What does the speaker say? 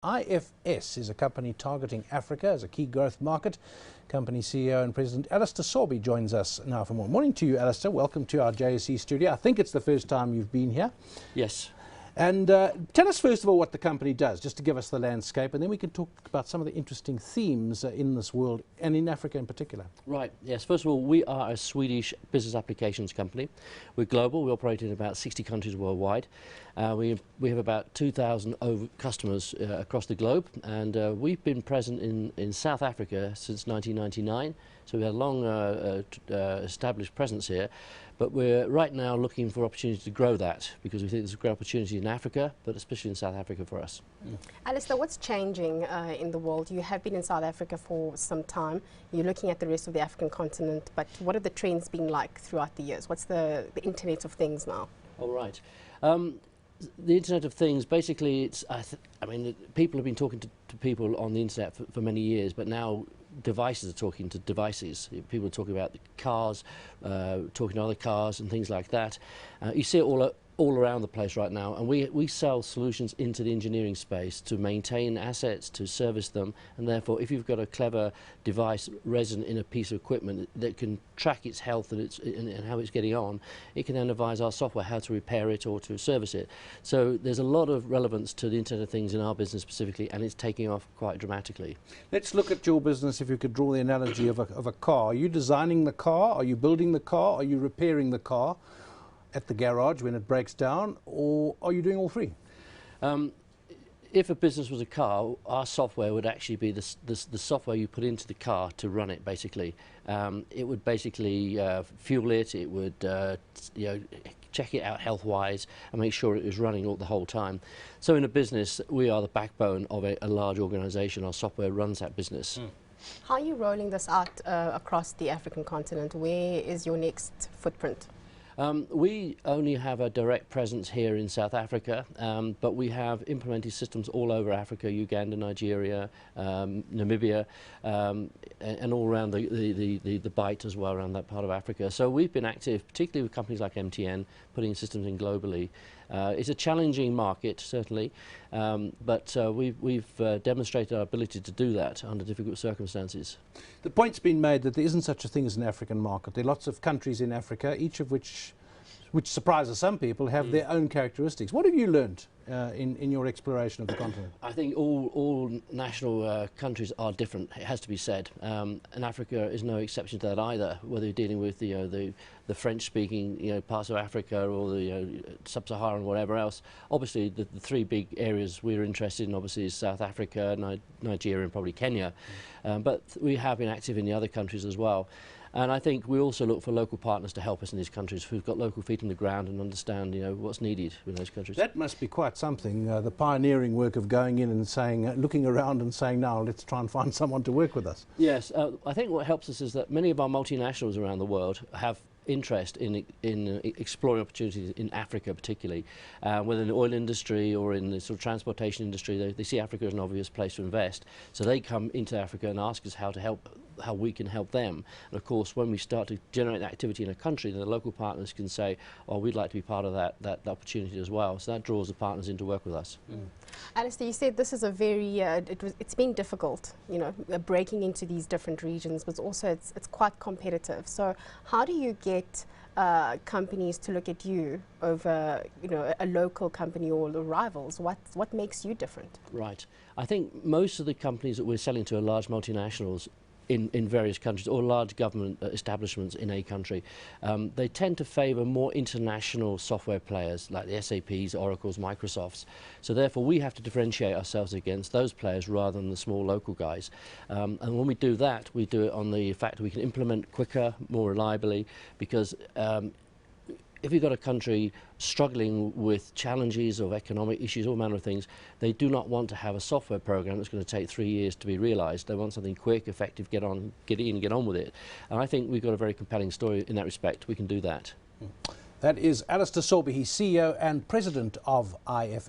IFS is a company targeting Africa as a key growth market. Company CEO and President Alastair Sorbie joins us now for more. Morning to you, Alastair. Welcome to our JSE studio. I think it's the first time you've been here. Yes. And tell us first of all what the company does, just to give us the landscape, and then we can talk about some of the interesting themes in this world and in Africa in particular. Right, yes. First of all, we are a Swedish business applications company. We're global. We operate in about 60 countries worldwide. We have about 2,000 customers across the globe, and we've been present in South Africa since 1999. So we have a long established presence here, but we're right now looking for opportunities to grow that because we think there's a great opportunity in Africa, but especially in South Africa for us. Alastair, what's changing in the world? You have been in South Africa for some time. You're looking at the rest of the African continent, but what have the trends been like throughout the years? What's the Internet of Things now? All right. The Internet of Things, basically, it's, I mean, people have been talking to people on the Internet for many years, but now devices are talking to devices. People are talking about the cars, talking to other cars and things like that. You see it all around the place right now, and we sell solutions into the engineering space to maintain assets, to service them, and therefore if you've got a clever device resident in a piece of equipment that can track its health and how it's getting on, it can then advise our software how to repair it or to service it. So there's a lot of relevance to the Internet of Things in our business specifically, and it's taking off quite dramatically. Let's look at your business. If you could draw the analogy of a car. Are you designing the car? Are you building the car? Are you repairing the car at the garage when it breaks down, or are you doing all three? If a business was a car, our software would actually be the software you put into the car to run it, basically. It would basically fuel it, it would check it out health-wise and make sure it was running the whole time. So in a business, we are the backbone of a large organisation. Our software runs that business. How are you rolling this out across the African continent? Where is your next footprint? We only have a direct presence here in South Africa, but we have implemented systems all over Africa, Uganda, Nigeria, Namibia, and all around the Bight as well, around that part of Africa. So we've been active, particularly with companies like MTN, putting systems in globally. It's a challenging market, certainly, but we've demonstrated our ability to do that under difficult circumstances. The point's been made that there isn't such a thing as an African market. There are lots of countries in Africa, each of which surprises some people, have their own characteristics. What have you learned in your exploration of the continent? I think all national countries are different, it has to be said, and Africa is no exception to that either, whether you're dealing with the French-speaking parts of Africa or the sub-Saharan, whatever else. Obviously the three big areas we're interested in obviously is South Africa, Nigeria and probably Kenya, but we have been active in the other countries as well. And I think we also look for local partners to help us in these countries who've got local feet on the ground and understand what's needed in those countries. That must be quite something, the pioneering work of going in and saying, looking around and saying, now let's try and find someone to work with us. Yes, I think what helps us is that many of our multinationals around the world have interest in exploring opportunities in Africa particularly, whether in the oil industry or in the sort of transportation industry. They see Africa as an obvious place to invest, so they come into Africa and ask us how we can help them. And of course when we start to generate activity in a country, then the local partners can say, oh, we'd like to be part of that opportunity as well, so that draws the partners in to work with us. Alastair, you said this is a very it's been difficult, breaking into these different regions, but also it's quite competitive. So how do you get companies to look at you over a local company or the rivals? What makes you different? Right. I think most of the companies that we're selling to are large multinationals in various countries or large government establishments in a country. They tend to favour more international software players like the SAPs, Oracles, Microsofts. So therefore we have to differentiate ourselves against those players rather than the small local guys. And when we do that, we do it on the fact that we can implement quicker, more reliably, because if you've got a country struggling with challenges of economic issues, all manner of things, they do not want to have a software program that's going to take 3 years to be realised. They want something quick, effective, get in and get on with it. And I think we've got a very compelling story in that respect. We can do that. That is Alastair Sorbie, he's CEO and President of IFS.